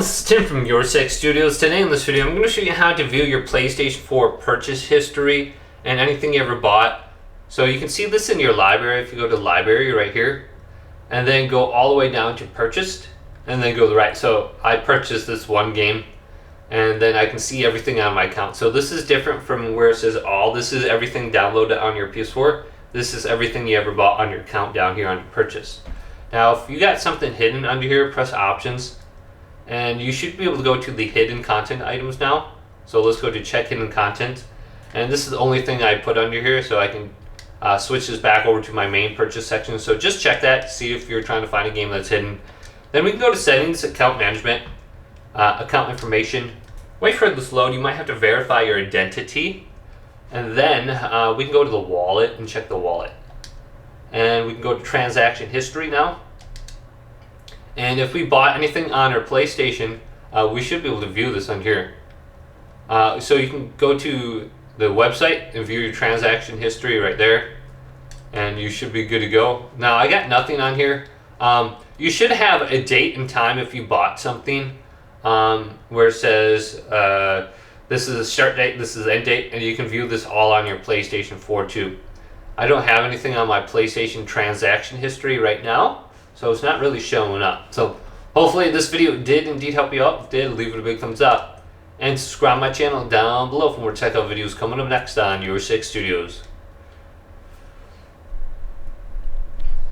this is Tim from Your Six Studios. Today in this video, I'm going to show you how to view your PlayStation 4 purchase history and anything you ever bought. So you can see this in your library if you go to library right here, and then go all the way down to purchased, and then go to the right. So I purchased this one game, and then I can see everything on my account. So this is different from where it says all. This is everything downloaded on your PS4. This is everything you ever bought on your account down here on your purchase. Now, if you got something hidden under here, press options. And you should be able to go to the hidden content items now. So let's go to check hidden content. And this is the only thing I put under here, so I can switch this back over to my main purchase section. So just check that, see if you're trying to find a game that's hidden. Then we can go to settings, account management, account information. Wait for this load. You might have to verify your identity. And then we can go to the wallet and check the wallet. And we can go to transaction history now. And if we bought anything on our PlayStation, we should be able to view this on here. So you can go to the website and view your transaction history right there, and you should be good to go. Now, I got nothing on here. You should have a date and time if you bought something, where it says this is a start date, this is end date, and you can view this all on your PlayStation 4 too. I don't have anything on my PlayStation transaction history right now, so it's not really showing up. So hopefully this video did indeed help you out. If it did, leave it a big thumbs up. And subscribe to my channel down below for more tech out videos coming up next on Your Six Studios.